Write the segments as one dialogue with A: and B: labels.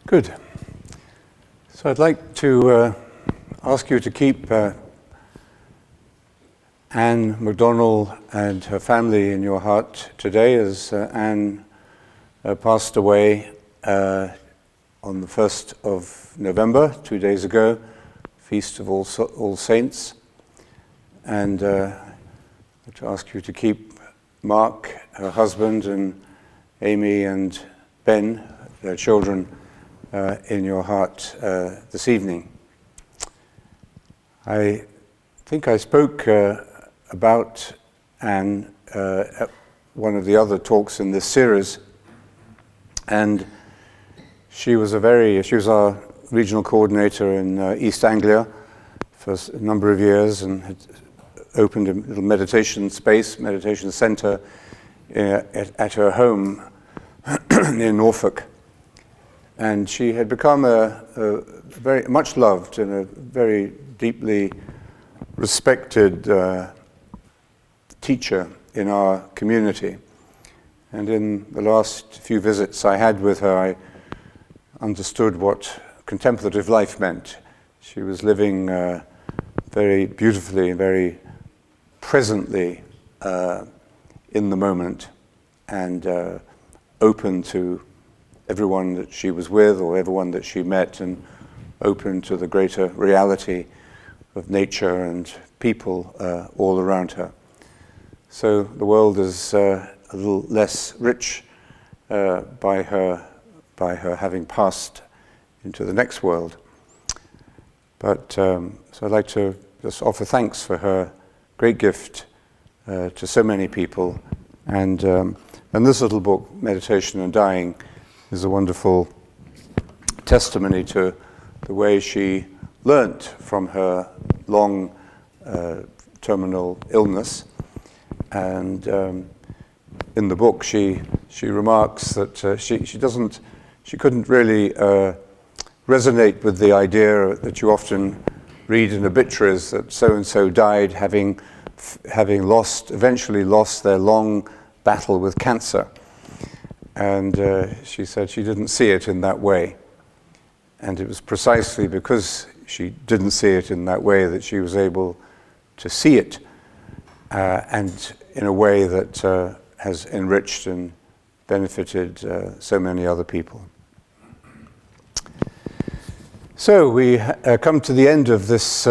A: Good. So I'd like to ask you to keep Anne Mcdonell and her family in your heart today, as Anne passed away on the 1st of November, 2 days ago, Feast of All Saints. And to ask you to keep Mark, her husband, and Amy and Ben, their children, in your heart this evening. I think I spoke about Anne at one of the other talks in this series, and she was our regional coordinator in East Anglia for a number of years, and had opened a little meditation center at her home near Norfolk. And she had become a very much loved and a very deeply respected teacher in our community. And in the last few visits I had with her, I understood what contemplative life meant. She was living very beautifully, very presently in the moment, and open to everyone that she was with or everyone that she met, and open to the greater reality of nature and people all around her. So the world is a little less rich by her having passed into the next world. But so I'd like to just offer thanks for her great gift to so many people. And this little book, Meditation and Dying, is a wonderful testimony to the way she learnt from her long terminal illness. And in the book, she remarks that she couldn't really resonate with the idea that you often read in obituaries that so and so died having eventually lost their long battle with cancer. And she said she didn't see it in that way. And it was precisely because she didn't see it in that way that she was able to see it, and in a way that has enriched and benefited so many other people. So we come to the end of this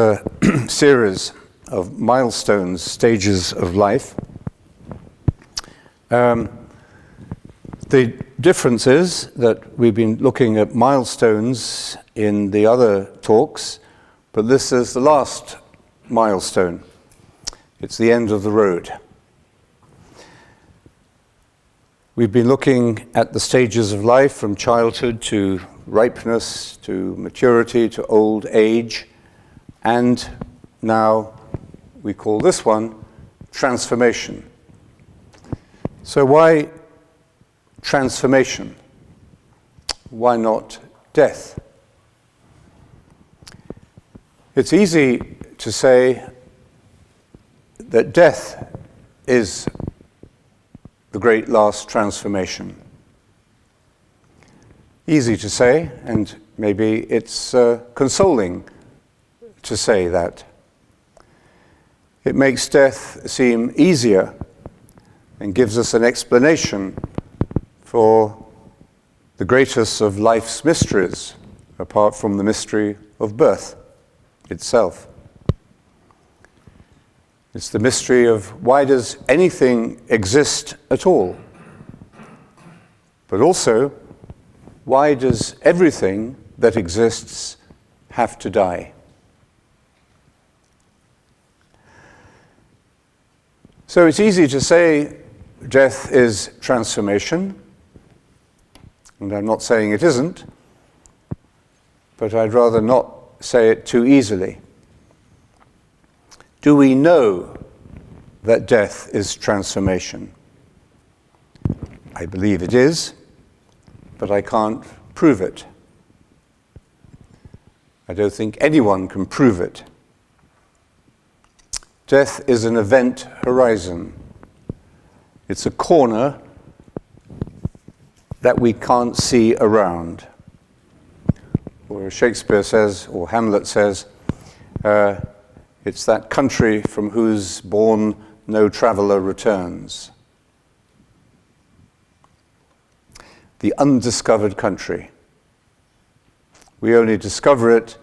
A: series of milestones, stages of life. The difference is that we've been looking at milestones in the other talks, but this is the last milestone. It's the end of the road. We've been looking at the stages of life from childhood to ripeness, to maturity, to old age, and now we call this one transformation. So why transformation? Why not death? It's easy to say that death is the great last transformation. Easy to say, and maybe it's consoling to say that. It makes death seem easier and gives us an explanation for the greatest of life's mysteries, apart from the mystery of birth itself. It's the mystery of why does anything exist at all? But also, why does everything that exists have to die? So it's easy to say death is transformation, and I'm not saying it isn't, but I'd rather not say it too easily. Do we know that death is transformation? I believe it is, but I can't prove it. I don't think anyone can prove it. Death is an event horizon. It's a corner that we can't see around. or as Shakespeare says, or Hamlet says, it's that country from whose bourne no traveller returns. The undiscovered country. We only discover it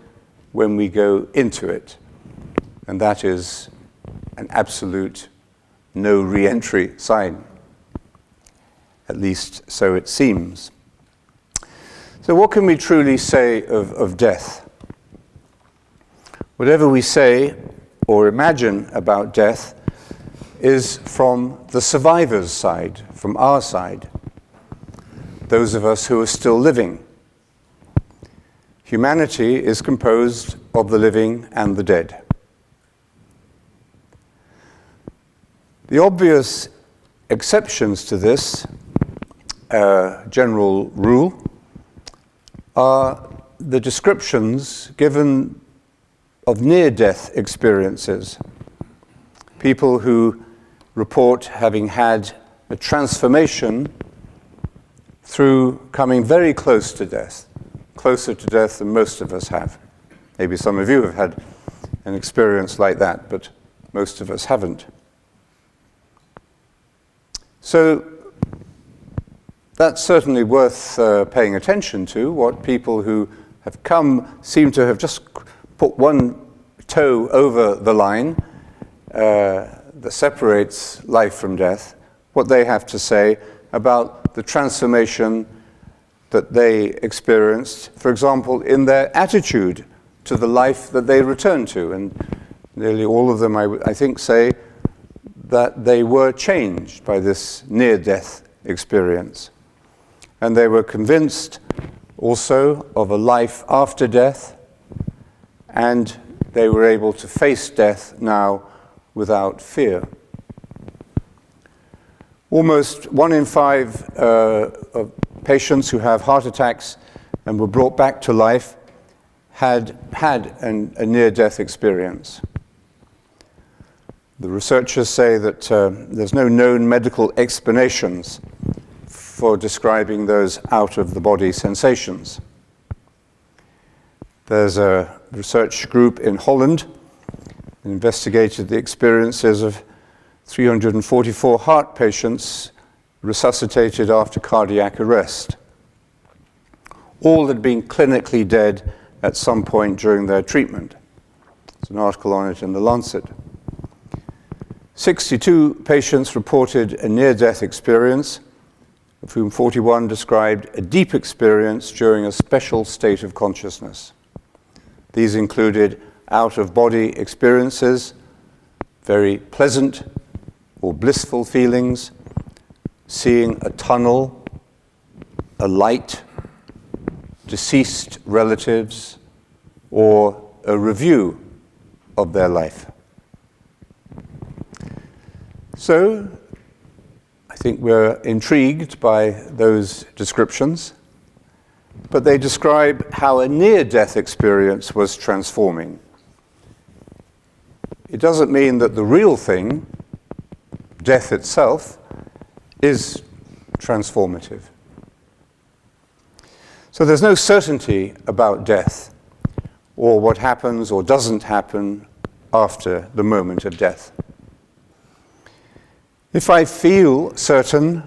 A: when we go into it, and that is an absolute no re-entry sign. At least so it seems. So what can we truly say of death? Whatever we say or imagine about death is from the survivor's side, from our side, those of us who are still living. Humanity is composed of the living and the dead. The obvious exceptions to this general rule are the descriptions given of near-death experiences. People who report having had a transformation through coming very close to death, closer to death than most of us have. Maybe some of you have had an experience like that, but most of us haven't. So that's certainly worth paying attention to, what people who have come seem to have just put one toe over the line that separates life from death, what they have to say about the transformation that they experienced, for example, in their attitude to the life that they return to. And nearly all of them, I think, say that they were changed by this near-death experience. And they were convinced also of a life after death, and they were able to face death now without fear. Almost 1 in 5 of patients who have heart attacks and were brought back to life had a near-death experience. The researchers say that there's no known medical explanations for describing those out-of-the-body sensations. There's a research group in Holland that investigated the experiences of 344 heart patients resuscitated after cardiac arrest. All had been clinically dead at some point during their treatment. There's an article on it in The Lancet. 62 patients reported a near-death experience, of whom 41 described a deep experience during a special state of consciousness. These included out-of-body experiences, very pleasant or blissful feelings, seeing a tunnel, a light, deceased relatives, or a review of their life. So, I think we're intrigued by those descriptions, but they describe how a near-death experience was transforming. It doesn't mean that the real thing, death itself, is transformative. So there's no certainty about death, or what happens or doesn't happen after the moment of death. If I feel certain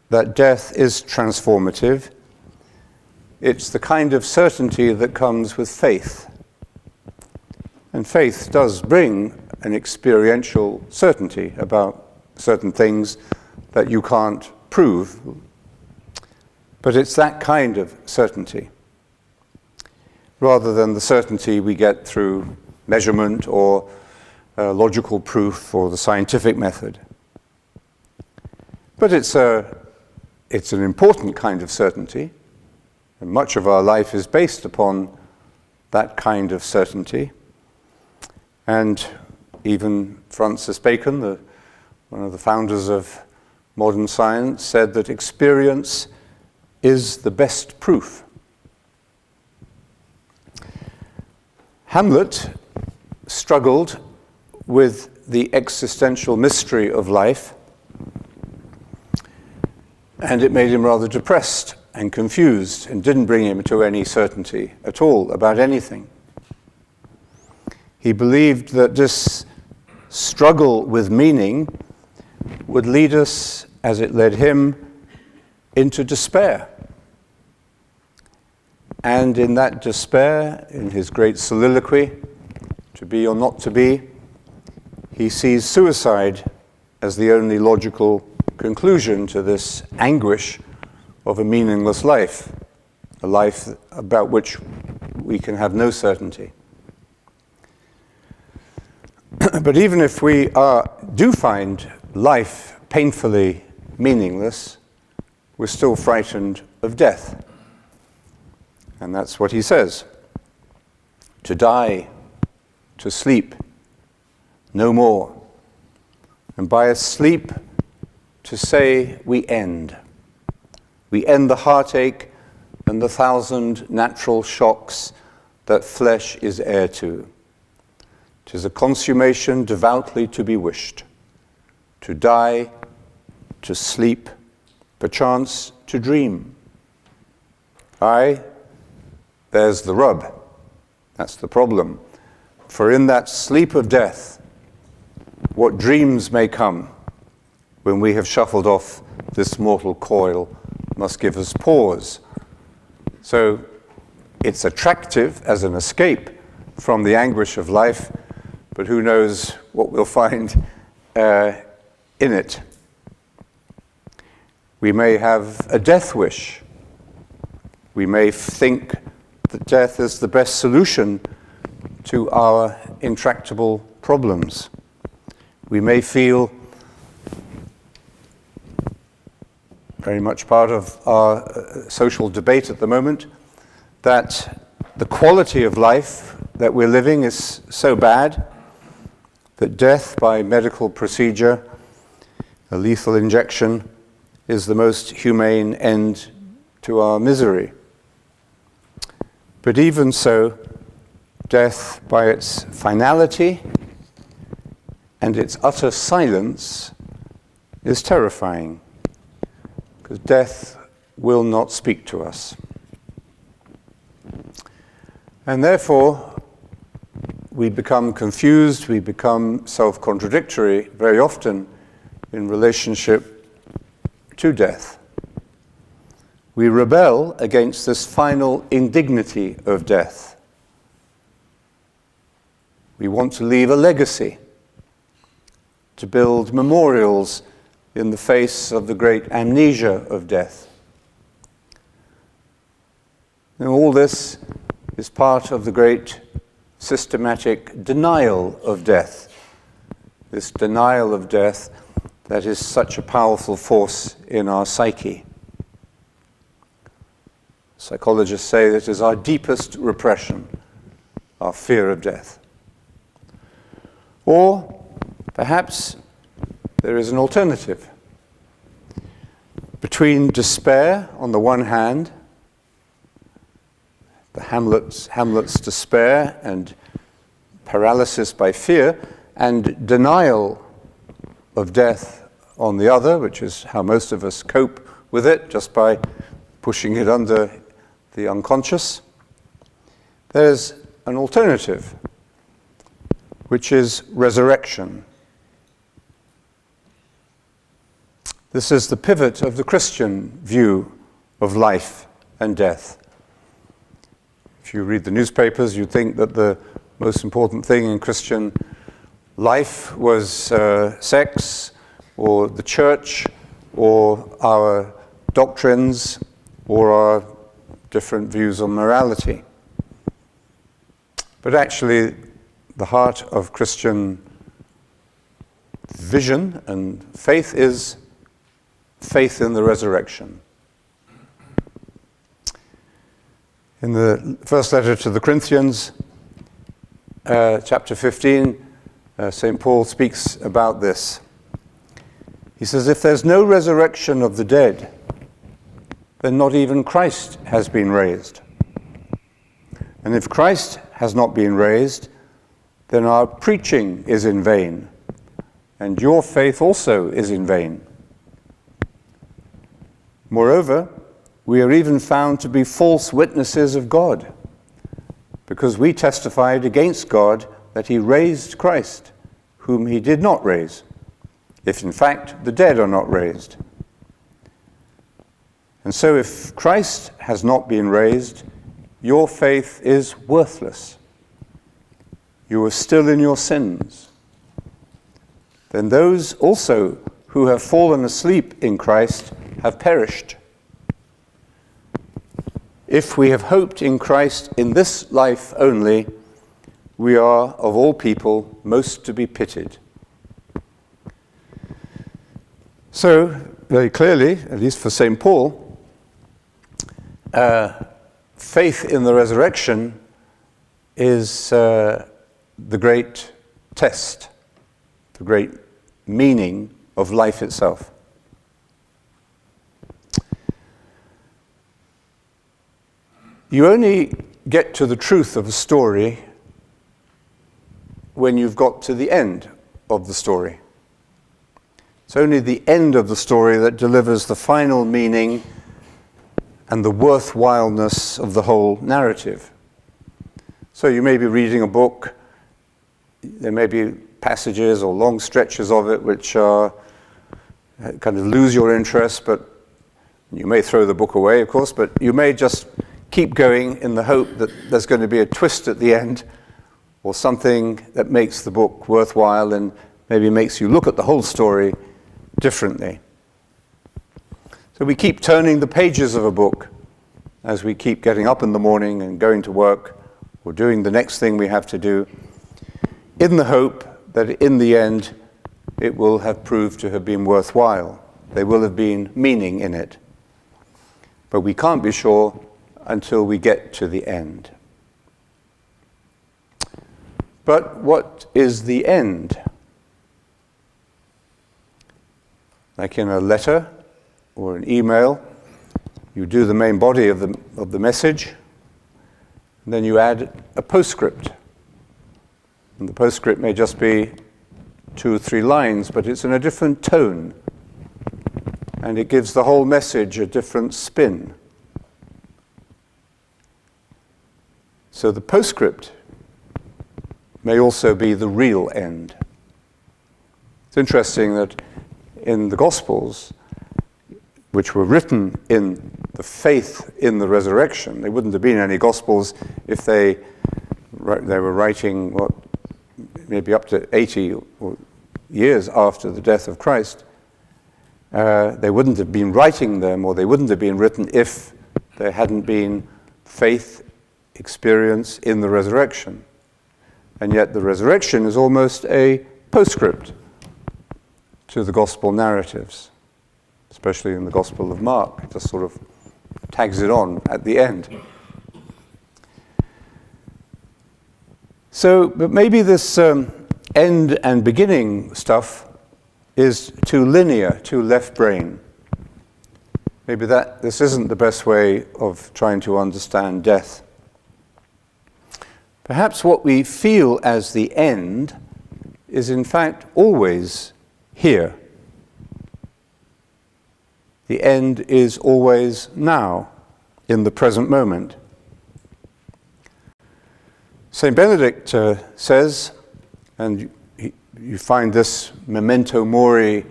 A: that death is transformative, it's the kind of certainty that comes with faith. And faith does bring an experiential certainty about certain things that you can't prove. But it's that kind of certainty, rather than the certainty we get through measurement or logical proof or the scientific method. But it's an important kind of certainty, and much of our life is based upon that kind of certainty. And even Francis Bacon, one of the founders of modern science, said that experience is the best proof. Hamlet struggled with the existential mystery of life, and it made him rather depressed and confused and didn't bring him to any certainty at all about anything. He believed that this struggle with meaning would lead us, as it led him, into despair. And in that despair, in his great soliloquy, to be or not to be, he sees suicide as the only logical conclusion to this anguish of a meaningless life, a life about which we can have no certainty. But even if we do find life painfully meaningless, we're still frightened of death. And that's what he says. To die, to sleep, no more. And by a sleep, to say we end. We end the heartache and the 1,000 natural shocks that flesh is heir to. 'Tis a consummation devoutly to be wished. To die, to sleep, perchance to dream. Aye, there's the rub. That's the problem. For in that sleep of death, what dreams may come when we have shuffled off this mortal coil must give us pause. So it's attractive as an escape from the anguish of life, but who knows what we'll find in it. We may have a death wish. We may think that death is the best solution to our intractable problems. We may feel, very much part of our social debate at the moment, that the quality of life that we're living is so bad that death by medical procedure, a lethal injection, is the most humane end to our misery. But even so, death by its finality and its utter silence is terrifying, because death will not speak to us. And therefore, we become confused, we become self-contradictory very often in relationship to death. We rebel against this final indignity of death. We want to leave a legacy, to build memorials in the face of the great amnesia of death. And all this is part of the great systematic denial of death, this denial of death that is such a powerful force in our psyche. Psychologists say that it is our deepest repression, our fear of death. Or perhaps there is an alternative. Between despair on the one hand, the Hamlet's despair and paralysis by fear, and denial of death on the other, which is how most of us cope with it, just by pushing it under the unconscious, there's an alternative, which is resurrection. This is the pivot of the Christian view of life and death. If you read the newspapers, you'd think that the most important thing in Christian life was sex, or the church, or our doctrines, or our different views on morality. But actually, the heart of Christian vision and faith is faith in the resurrection. In the first letter to the Corinthians, chapter 15, St. Paul speaks about this. He says, if there's no resurrection of the dead, then not even Christ has been raised. And if Christ has not been raised, then our preaching is in vain, and your faith also is in vain. Moreover, we are even found to be false witnesses of God, because we testified against God that he raised Christ, whom he did not raise, if in fact the dead are not raised. And so if Christ has not been raised, your faith is worthless. You are still in your sins. Then those also who have fallen asleep in Christ have perished. If we have hoped in Christ in this life only, we are, of all people, most to be pitied. So, very clearly, at least for St. Paul, faith in the resurrection is the great test, the great meaning of life itself. You only get to the truth of a story when you've got to the end of the story. It's only the end of the story that delivers the final meaning and the worthwhileness of the whole narrative. So you may be reading a book, there may be passages or long stretches of it which are kind of lose your interest, but you may throw the book away, of course, but you may just keep going in the hope that there's going to be a twist at the end or something that makes the book worthwhile and maybe makes you look at the whole story differently. So we keep turning the pages of a book as we keep getting up in the morning and going to work or doing the next thing we have to do, in the hope that in the end it will have proved to have been worthwhile. There will have been meaning in it. But we can't be sure until we get to the end. But what is the end? Like in a letter or an email, you do the main body of the message, and then you add a postscript. And the postscript may just be 2 or 3 lines, but it's in a different tone, and it gives the whole message a different spin. So the postscript may also be the real end. It's interesting that in the Gospels, which were written in the faith in the resurrection, there wouldn't have been any Gospels if they were writing, maybe up to 80 years after the death of Christ. They wouldn't have been writing them, or they wouldn't have been written if there hadn't been faith experience in the resurrection. And yet the resurrection is almost a postscript to the gospel narratives, especially in the Gospel of Mark. It just sort of tags it on at the end. So, but maybe this end and beginning stuff is too linear, too left brain. Maybe this isn't the best way of trying to understand death. Perhaps what we feel as the end is in fact always here. The end is always now, in the present moment. St. Benedict says, and you find this memento mori,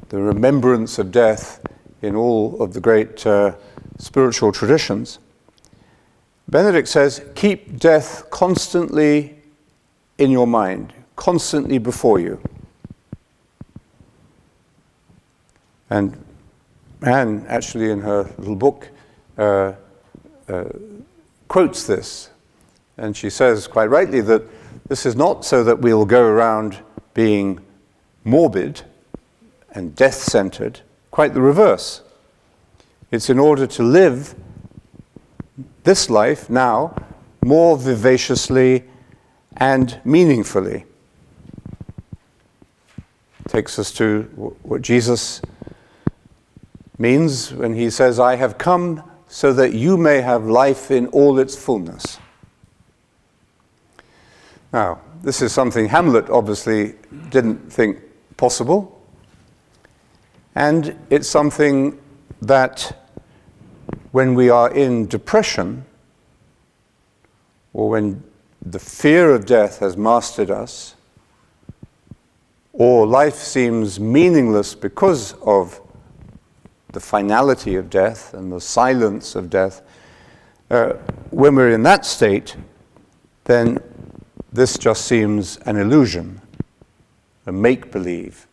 A: the remembrance of death, in all of the great spiritual traditions. Benedict says, keep death constantly in your mind, constantly before you. And Anne, actually, in her little book, quotes this. And she says, quite rightly, that this is not so that we'll go around being morbid and death-centered, quite the reverse. It's in order to live this life now more vivaciously and meaningfully. Takes us to what Jesus means when he says, I have come so that you may have life in all its fullness. Now, this is something Hamlet obviously didn't think possible, and it's something that when we are in depression, or when the fear of death has mastered us, or life seems meaningless because of the finality of death and the silence of death, when we're in that state, then this just seems an illusion, a make-believe,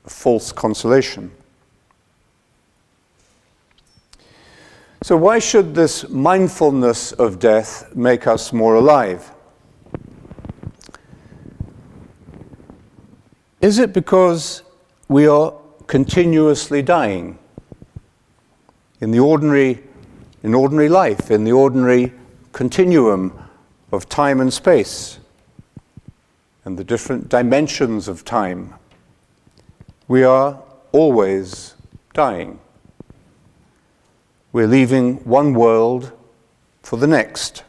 A: a false consolation. So why should this mindfulness of death make us more alive? Is it because we are continuously dying in ordinary life, in the ordinary continuum of time and space, and the different dimensions of time? We are always dying. We're leaving one world for the next.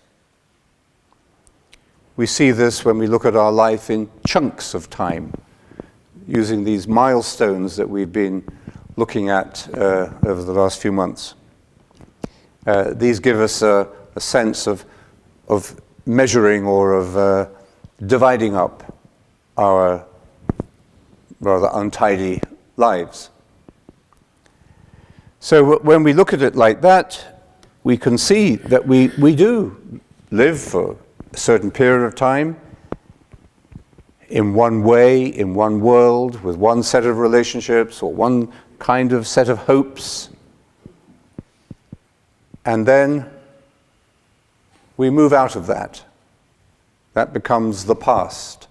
A: We see this when we look at our life in chunks of time, using these milestones that we've been looking at over the last few months. These give us a sense of measuring or of dividing up our rather untidy lives. So when we look at it like that, we can see that we do live for a certain period of time, in one way, in one world, with one set of relationships or one kind of set of hopes. And then we move out of that. That becomes the past.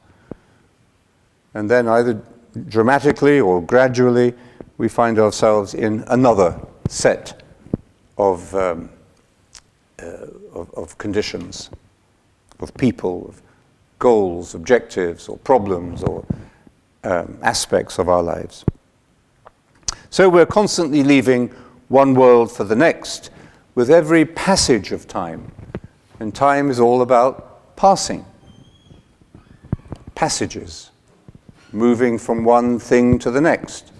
A: And then either dramatically or gradually, we find ourselves in another set of conditions, of people, of goals, objectives, or problems, or aspects of our lives. So we're constantly leaving one world for the next with every passage of time. And time is all about passing, passages, moving from one thing to the next,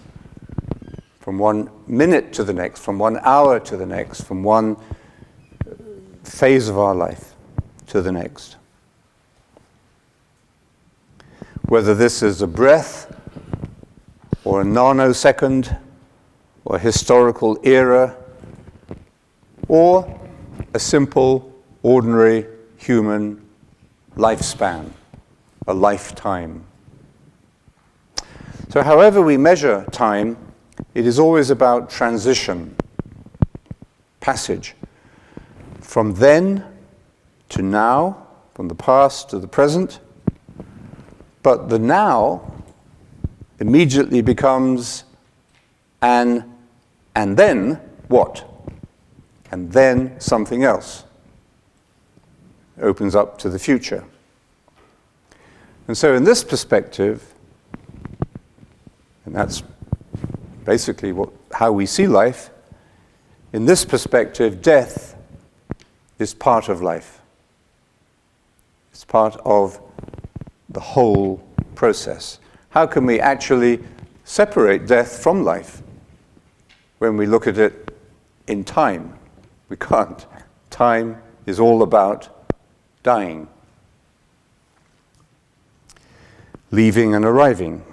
A: from 1 minute to the next, from 1 hour to the next, from one phase of our life to the next. Whether this is a breath, or a nanosecond, or a historical era, or a simple, ordinary human lifespan, a lifetime. So however we measure time, it is always about transition, passage, from then to now, from the past to the present. But the now immediately becomes and then what? And then something else. It opens up to the future. And so in this perspective, and that's basically how we see life, in this perspective, death is part of life. It's part of the whole process. How can we actually separate death from life when we look at it in time? We can't. Time is all about dying. Leaving and arriving,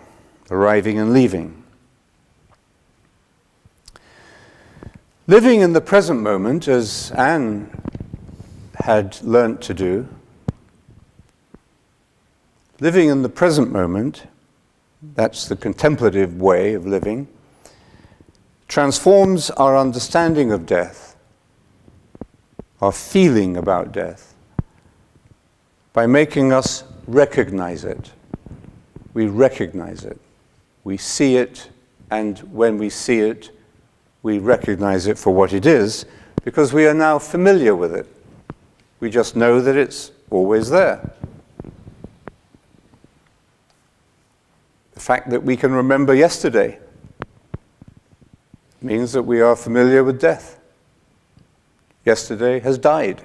A: arriving and leaving. Living in the present moment, as Anne had learnt to do, living in the present moment, that's the contemplative way of living, transforms our understanding of death, our feeling about death, by making us recognize it. We recognize it. We see it, and when we see it, we recognize it for what it is, because we are now familiar with it. We just know that it's always there. The fact that we can remember yesterday means that we are familiar with death. Yesterday has died.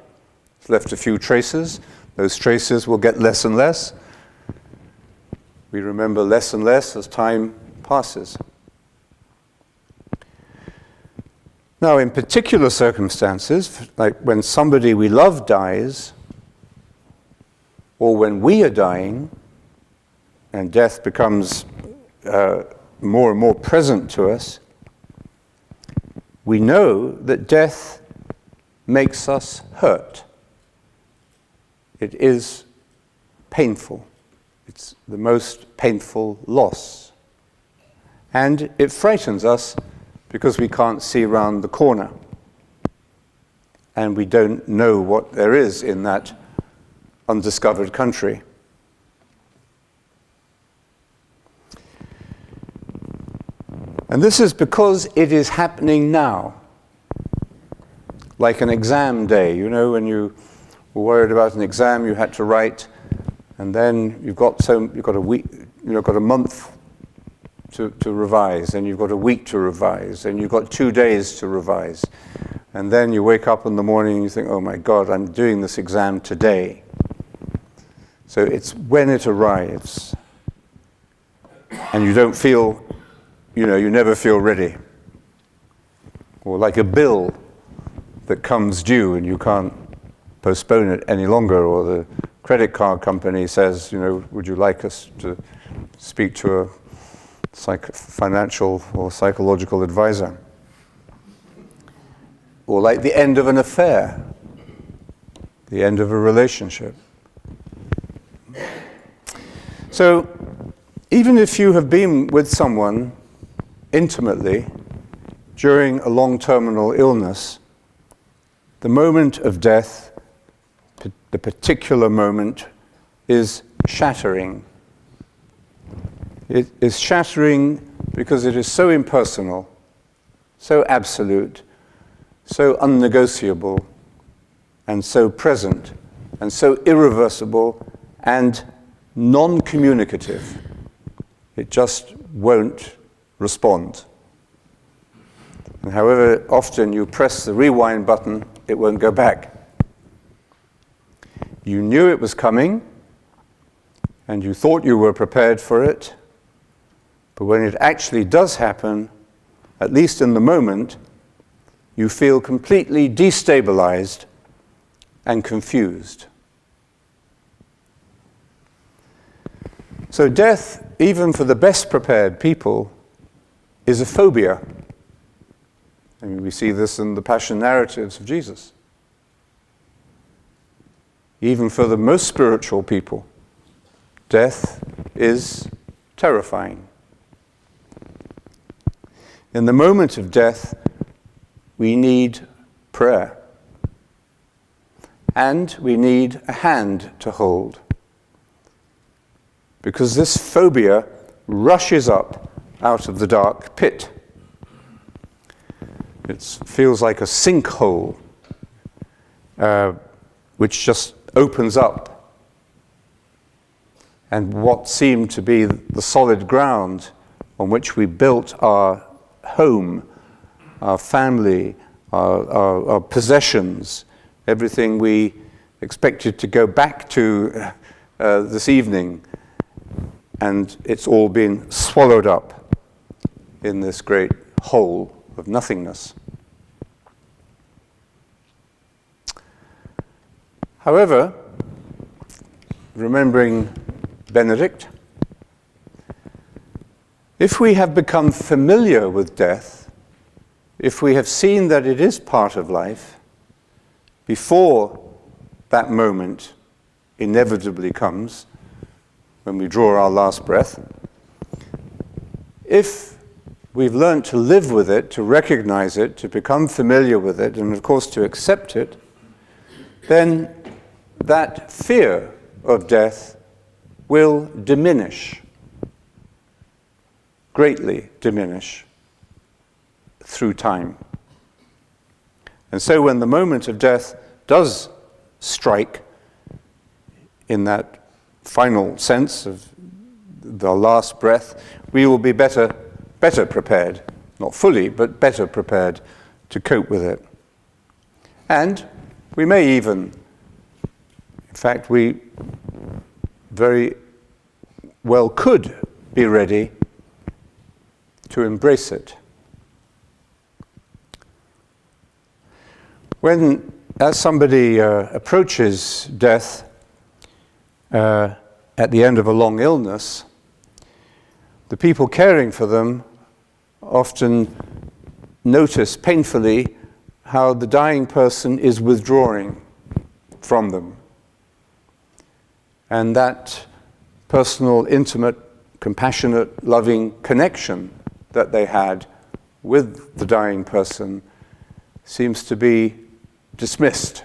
A: It's left a few traces. Those traces will get less and less. We remember less and less as time passes. Now, in particular circumstances, like when somebody we love dies, or when we are dying, and death becomes more and more present to us, we know that death makes us hurt. It is painful. It's the most painful loss. And it frightens us because we can't see round the corner. And we don't know what there is in that undiscovered country. And this is because it is happening now. Like an exam day, you know, when you were worried about an exam you had to write, and then you've got a week, you've got a month to revise, and you've got a week to revise, and you've got 2 days to revise. And then you wake up in the morning and you think, oh my God, I'm doing this exam today. So it's when it arrives. And you don't feel, you know, you never feel ready. Or like a bill that comes due and you can't postpone it any longer, or the credit card company says, you know, would you like us to speak to a financial or psychological advisor? Or like the end of an affair, the end of a relationship. So, even if you have been with someone intimately during a long terminal illness, the moment of death, the particular moment, is shattering. It is shattering because it is so impersonal, so absolute, so unnegotiable, and so present, and so irreversible, and non-communicative. It just won't respond. And however often you press the rewind button, it won't go back. You knew it was coming, and you thought you were prepared for it, but when it actually does happen, at least in the moment, you feel completely destabilized and confused. So death, even for the best prepared people, is a phobia. I mean, we see this in the passion narratives of Jesus. Even for the most spiritual people, death is terrifying. In the moment of death, we need prayer. And we need a hand to hold. Because this phobia rushes up out of the dark pit. It feels like a sinkhole, which just opens up. And what seemed to be the solid ground on which we built our home, our family, our possessions, everything we expected to go back to this evening, and it's all been swallowed up in this great hole of nothingness. However, remembering Benedict, if we have become familiar with death, if we have seen that it is part of life, before that moment inevitably comes, when we draw our last breath, if we've learned to live with it, to recognize it, to become familiar with it, and of course to accept it, then that fear of death will diminish, greatly diminish, through time. And so when the moment of death does strike, in that final sense of the last breath, we will be better prepared, not fully, but better prepared to cope with it. And we may even, in fact, we very well could be ready to embrace it. As somebody approaches death at the end of a long illness, the people caring for them often notice painfully how the dying person is withdrawing from them. And that personal, intimate, compassionate, loving connection that they had with the dying person seems to be dismissed.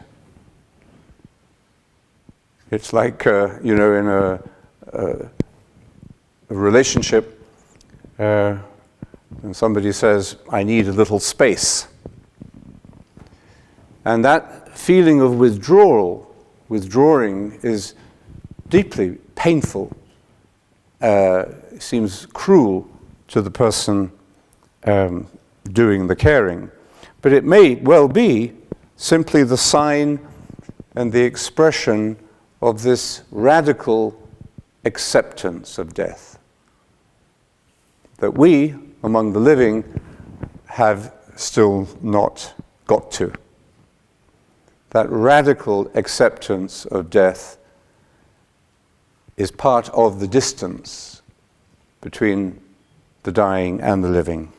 A: It's like, in a relationship, and somebody says, I need a little space. And that feeling of withdrawing is deeply painful, seems cruel to the person doing the caring. But it may well be simply the sign and the expression of this radical acceptance of death that we, among the living, have still not got to. That radical acceptance of death is part of the distance between the dying and the living.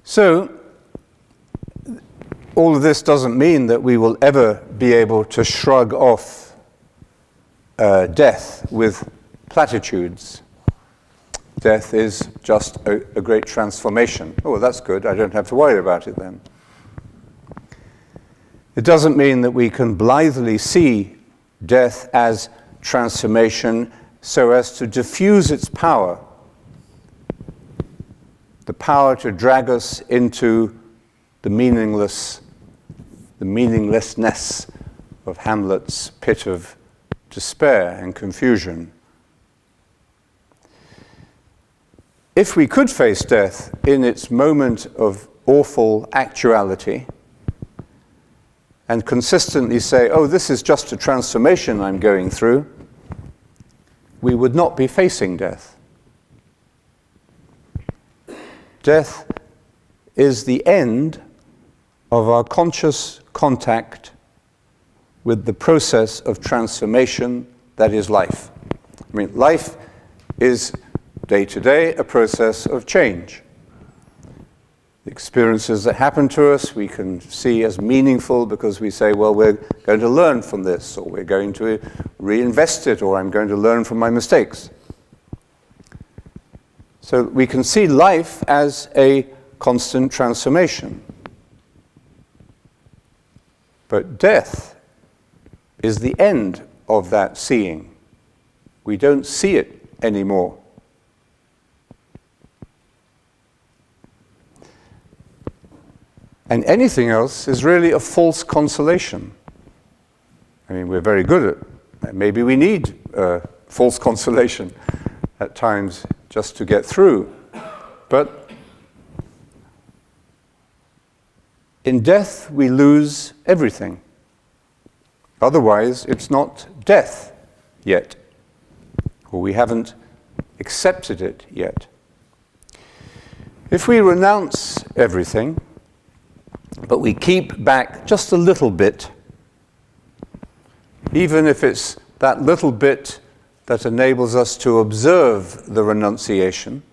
A: So, all of this doesn't mean that we will ever be able to shrug off death with platitudes. Death is just a great transformation. Oh, that's good. I don't have to worry about it then. It doesn't mean that we can blithely see death as transformation so as to diffuse its power, the power to drag us into the meaninglessness of Hamlet's pit of despair and confusion. If we could face death in its moment of awful actuality and consistently say, oh, this is just a transformation I'm going through, we would not be facing death. Death is the end of our conscious contact with the process of transformation that is life. I mean, life is day to day a process of change. The experiences that happen to us we can see as meaningful because we say, well, we're going to learn from this, or we're going to reinvest it, or I'm going to learn from my mistakes. So we can see life as a constant transformation. But death is the end of that seeing. We don't see it anymore. And anything else is really a false consolation. I mean, we're very good at it. Maybe we need false consolation at times just to get through. But in death, we lose everything. Otherwise, it's not death yet, or we haven't accepted it yet. If we renounce everything, but we keep back just a little bit, even if it's that little bit that enables us to observe the renunciation,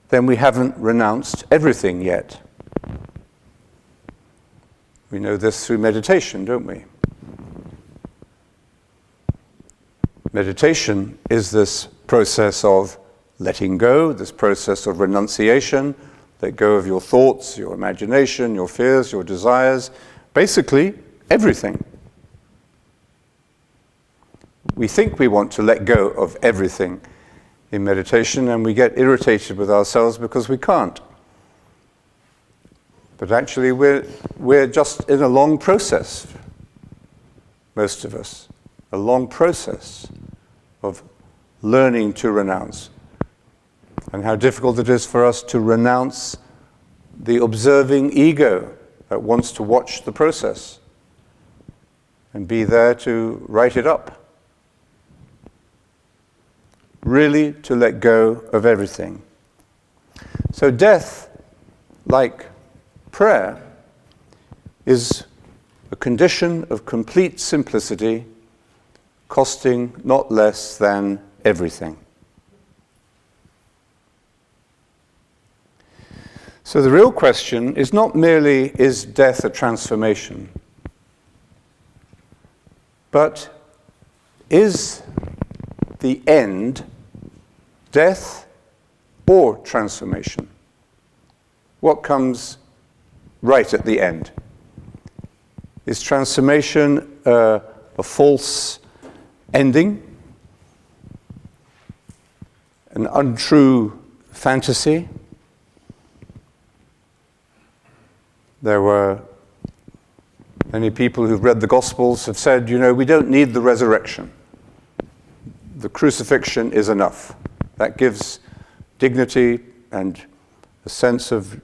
A: then we haven't renounced everything yet. We know this through meditation, don't we? Meditation is this process of letting go, this process of renunciation. Let go of your thoughts, your imagination, your fears, your desires, basically everything. We think we want to let go of everything in meditation, and we get irritated with ourselves because we can't. But actually we're just in a long process, most of us, a long process of learning to renounce. And how difficult it is for us to renounce the observing ego that wants to watch the process and be there to write it up. Really to let go of everything. So death, like prayer, is a condition of complete simplicity, costing not less than everything. So the real question is not merely, is death a transformation? But is the end death or transformation? What comes right at the end? Is transformation a false ending? An untrue fantasy? There were many people who've read the Gospels have said, we don't need the resurrection. The crucifixion is enough. That gives dignity and a sense of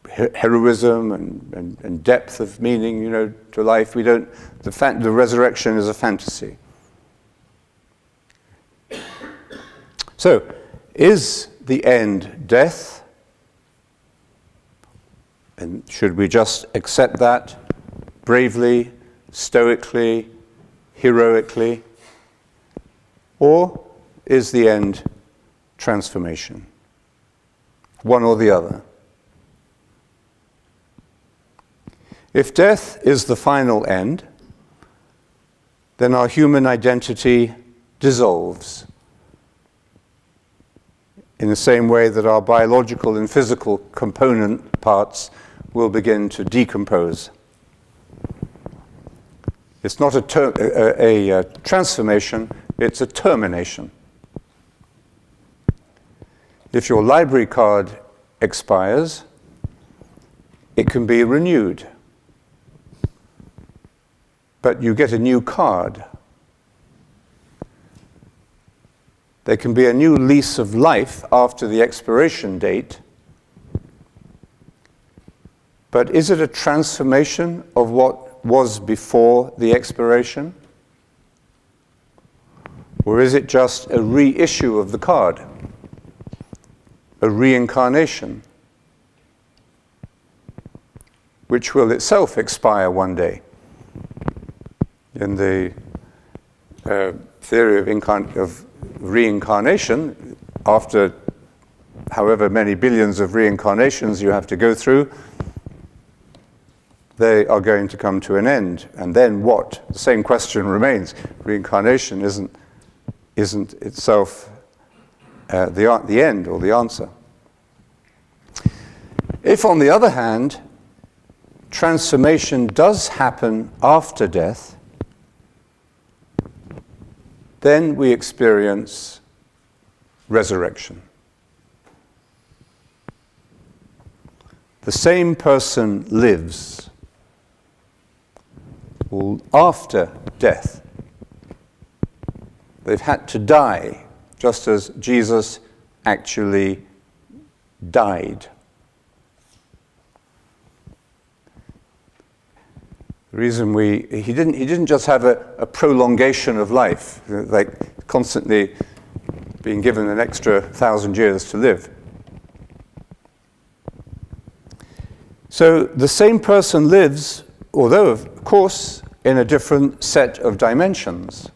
A: heroism and depth of meaning, to life. The resurrection is a fantasy. So, is the end death? And should we just accept that bravely, stoically, heroically? Or is the end transformation? One or the other. If death is the final end, then our human identity dissolves in the same way that our biological and physical component parts will begin to decompose. It's not a transformation, it's a termination. If your library card expires, it can be renewed. But you get a new card. There can be a new lease of life after the expiration date. But is it a transformation of what was before the expiration? Or is it just a reissue of the card? A reincarnation, which will itself expire one day? In the theory of reincarnation, after however many billions of reincarnations you have to go through, they are going to come to an end. And then what? The same question remains. Reincarnation isn't itself the end or the answer. If, on the other hand, transformation does happen after death, then we experience resurrection. The same person lives after death. They've had to die, just as Jesus actually died. The reason he didn't just have a prolongation of life, like constantly being given an extra 1,000 years to live. So the same person lives, although of course in a different set of dimensions.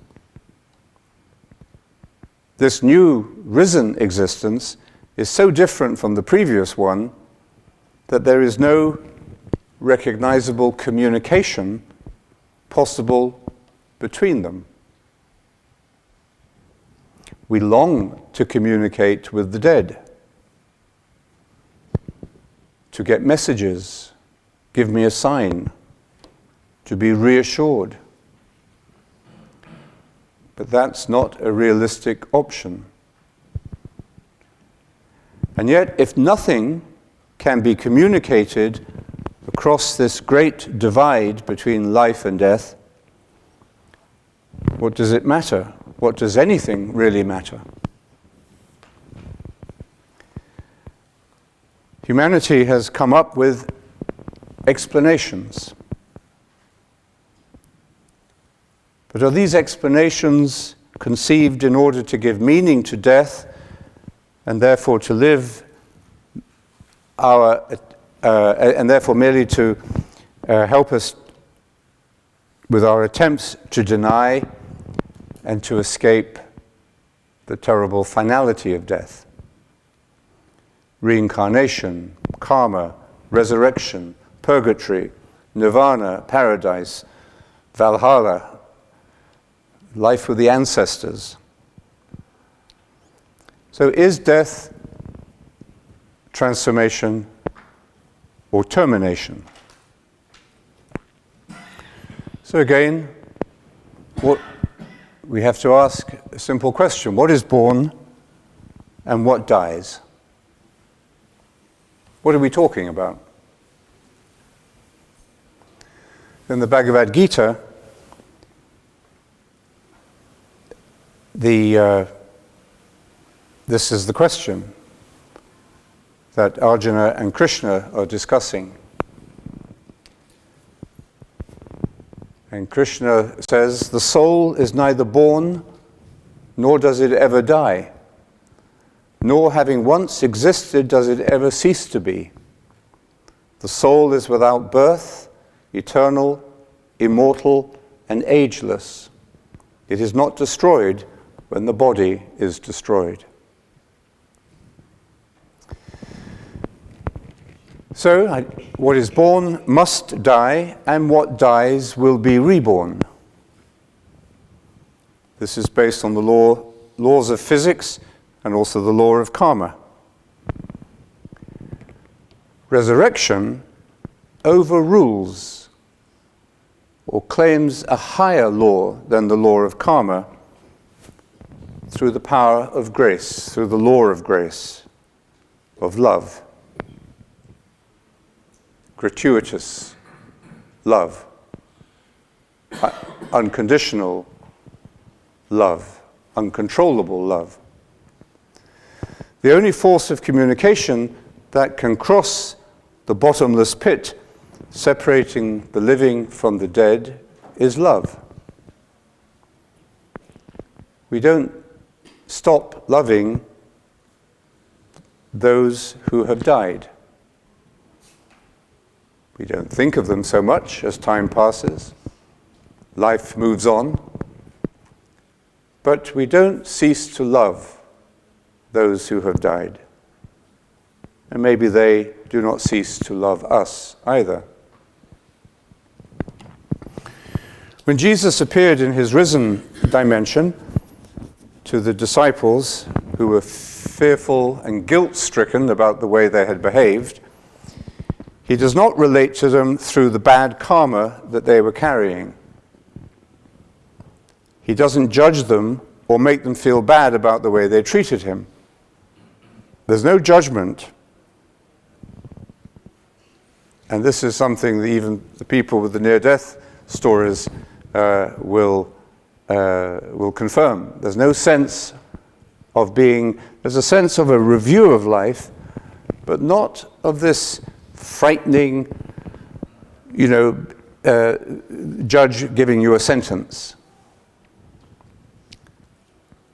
A: This new risen existence is so different from the previous one that there is no recognizable communication possible between them. We long to communicate with the dead, to get messages, give me a sign, to be reassured. But that's not a realistic option. And yet, if nothing can be communicated across this great divide between life and death, what does it matter? What does anything really matter? Humanity has come up with explanations. But are these explanations conceived in order to give meaning to death and therefore to live and therefore merely to help us with our attempts to deny and to escape the terrible finality of death. Reincarnation, karma, resurrection, purgatory, nirvana, paradise, Valhalla, life with the ancestors. So is death transformation or termination? So again, we have to ask a simple question. What is born and what dies? What are we talking about? In the Bhagavad Gita, this is the question that Arjuna and Krishna are discussing. And Krishna says, the soul is neither born, nor does it ever die, nor having once existed does it ever cease to be. The soul is without birth, eternal, immortal, and ageless. It is not destroyed when the body is destroyed. So, what is born must die, and what dies will be reborn. This is based on the laws of physics and also the law of karma. Resurrection overrules or claims a higher law than the law of karma through the power of grace, through the law of grace, of love. Gratuitous love, unconditional love, uncontrollable love. The only force of communication that can cross the bottomless pit, separating the living from the dead, is love. We don't stop loving those who have died. We don't think of them so much as time passes. Life moves on. But we don't cease to love those who have died. And maybe they do not cease to love us either. When Jesus appeared in his risen dimension to the disciples who were fearful and guilt-stricken about the way they had behaved, he does not relate to them through the bad karma that they were carrying. He doesn't judge them or make them feel bad about the way they treated him. There's no judgment. And this is something that even the people with the near-death stories will confirm. There's no sense of there's a sense of a review of life, but not of this frightening, judge giving you a sentence.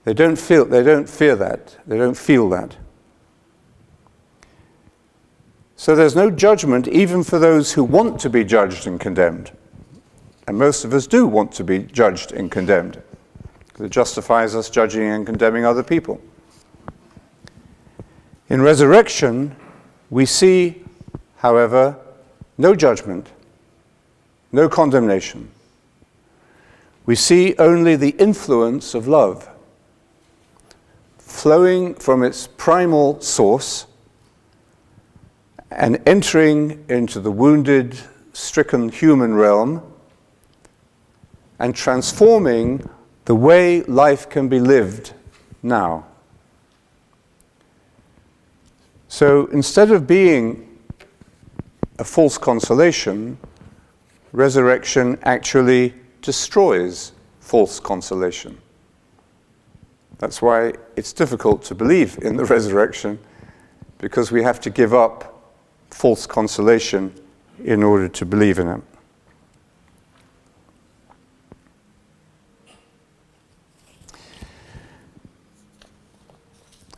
A: They don't fear that. They don't feel that. So there's no judgment even for those who want to be judged and condemned. And most of us do want to be judged and condemned. It justifies us judging and condemning other people. In resurrection, we see, however, no judgment, no condemnation. We see only the influence of love, flowing from its primal source and entering into the wounded, stricken human realm and transforming the way life can be lived now. So instead of being a false consolation, resurrection actually destroys false consolation. That's why it's difficult to believe in the resurrection, because we have to give up false consolation in order to believe in it.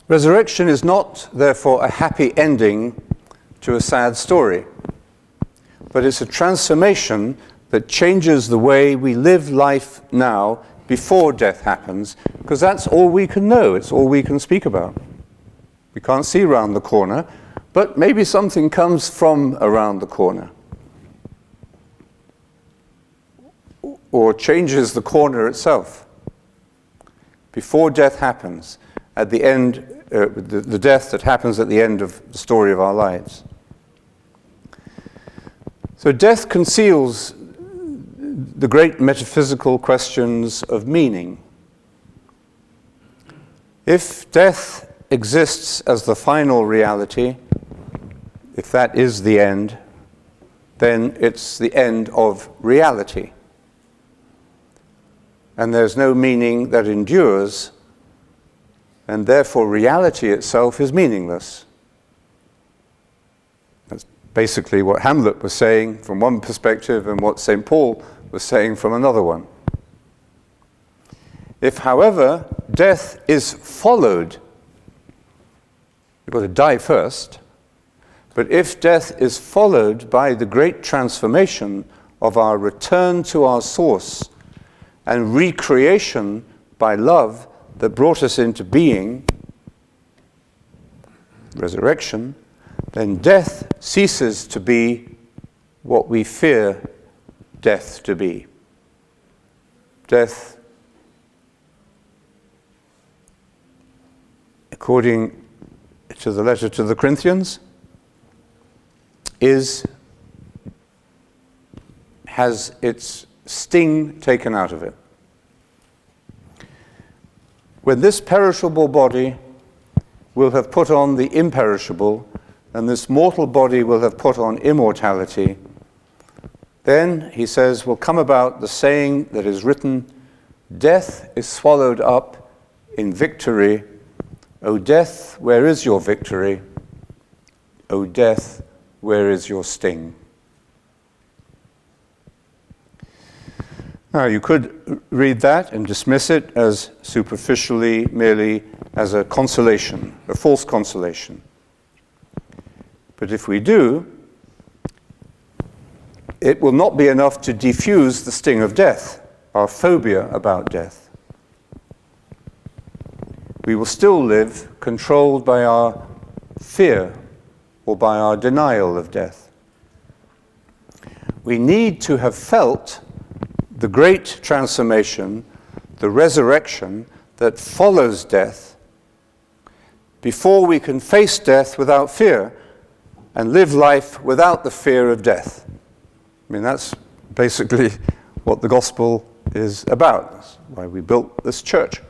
A: Resurrection is not, therefore, a happy ending to a sad story. But it's a transformation that changes the way we live life now before death happens, because that's all we can know, it's all we can speak about. We can't see around the corner, but maybe something comes from around the corner, or changes the corner itself. Before death happens, at the end, the death that happens at the end of the story of our lives. So death conceals the great metaphysical questions of meaning. If death exists as the final reality, if that is the end, then it's the end of reality. And there's no meaning that endures, and therefore reality itself is meaningless. That's basically what Hamlet was saying from one perspective and what St. Paul was saying from another one. If, however, death is followed, you've got to die first, but if death is followed by the great transformation of our return to our source and recreation by love that brought us into being, resurrection, then death ceases to be what we fear death to be. Death, according to the letter to the Corinthians, has its sting taken out of it. When this perishable body will have put on the imperishable, and this mortal body will have put on immortality, then, he says, will come about the saying that is written, "Death is swallowed up in victory. O death, where is your victory? O death, where is your sting?" Now, you could read that and dismiss it as superficially, merely as a consolation, a false consolation. But if we do, it will not be enough to diffuse the sting of death, our phobia about death. We will still live controlled by our fear or by our denial of death. We need to have felt the great transformation, the resurrection that follows death, before we can face death without fear and live life without the fear of death. I mean, that's basically what the gospel is about. That's why we built this church.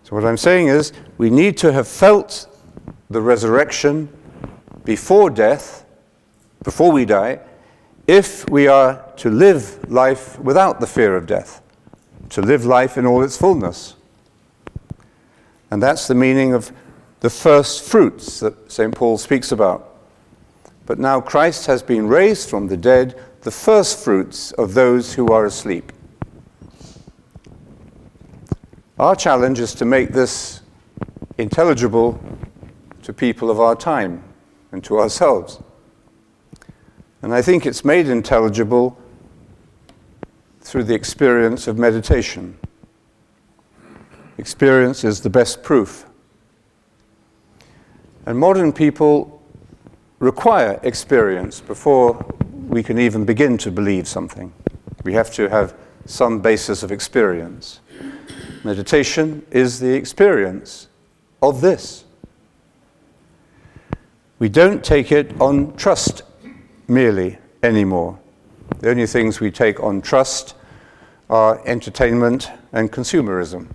A: So what I'm saying is, we need to have felt the resurrection before death, before we die, if we are to live life without the fear of death, to live life in all its fullness. And that's the meaning of the first fruits that St. Paul speaks about. But now Christ has been raised from the dead, the first fruits of those who are asleep. Our challenge is to make this intelligible to people of our time and to ourselves. And I think it's made intelligible through the experience of meditation. Experience is the best proof. And modern people require experience before we can even begin to believe something. We have to have some basis of experience. Meditation is the experience of this. We don't take it on trust merely anymore. The only things we take on trust are entertainment and consumerism.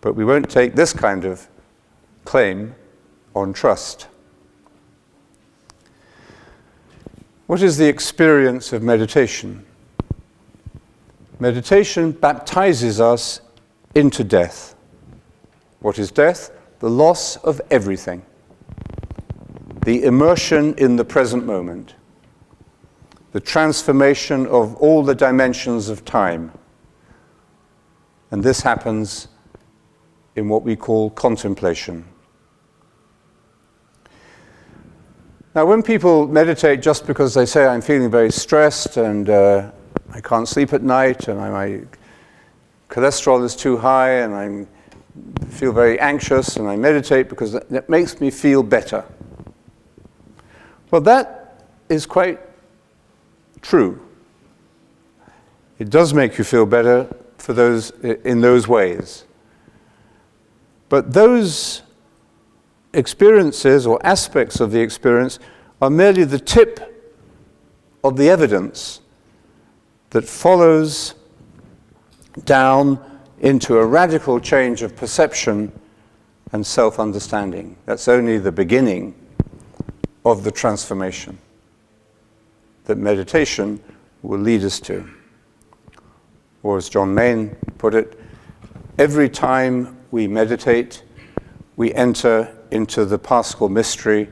A: But we won't take this kind of claim on trust. What is the experience of meditation? Meditation baptizes us into death. What is death? The loss of everything. The immersion in the present moment. The transformation of all the dimensions of time. And this happens in what we call contemplation. Now, when people meditate just because they say, I'm feeling very stressed and I can't sleep at night and my cholesterol is too high and I feel very anxious and I meditate because that makes me feel better. Well, that is quite true. It does make you feel better for those in those ways. But those experiences or aspects of the experience are merely the tip of the evidence that follows down into a radical change of perception and self-understanding. That's only the beginning of the transformation that meditation will lead us to. Or as John Main put it, every time we meditate, we enter into the Paschal mystery,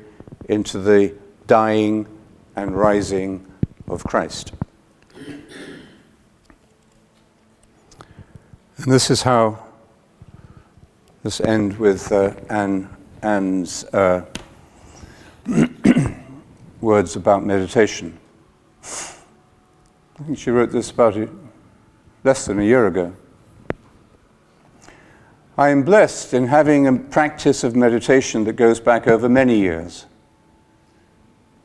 A: into the dying and rising of Christ. And this is how, let's end with Anne's words about meditation. I think she wrote this about less than a year ago. I am blessed in having a practice of meditation that goes back over many years.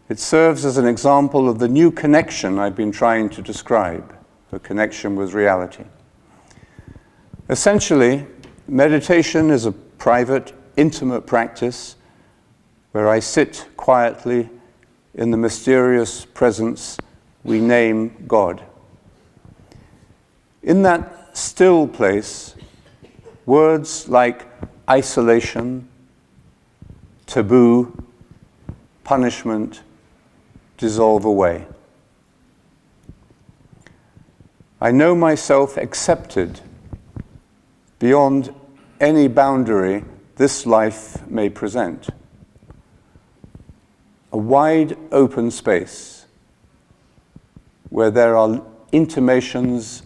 A: It serves as an example of the new connection I've been trying to describe, the connection with reality. Essentially, meditation is a private, intimate practice where I sit quietly in the mysterious presence we name God. In that still place, words like isolation, taboo, punishment dissolve away. I know myself accepted beyond any boundary this life may present. A wide open space where there are intimations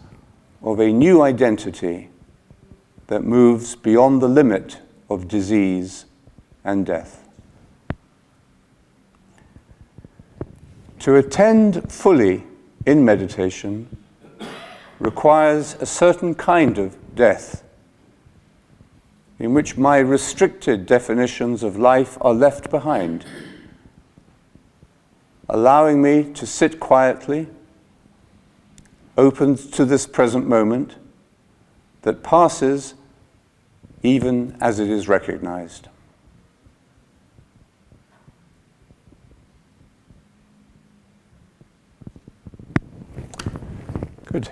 A: of a new identity that moves beyond the limit of disease and death. To attend fully in meditation requires a certain kind of death in which my restricted definitions of life are left behind, allowing me to sit quietly, open to this present moment that passes even as it is recognized. Good.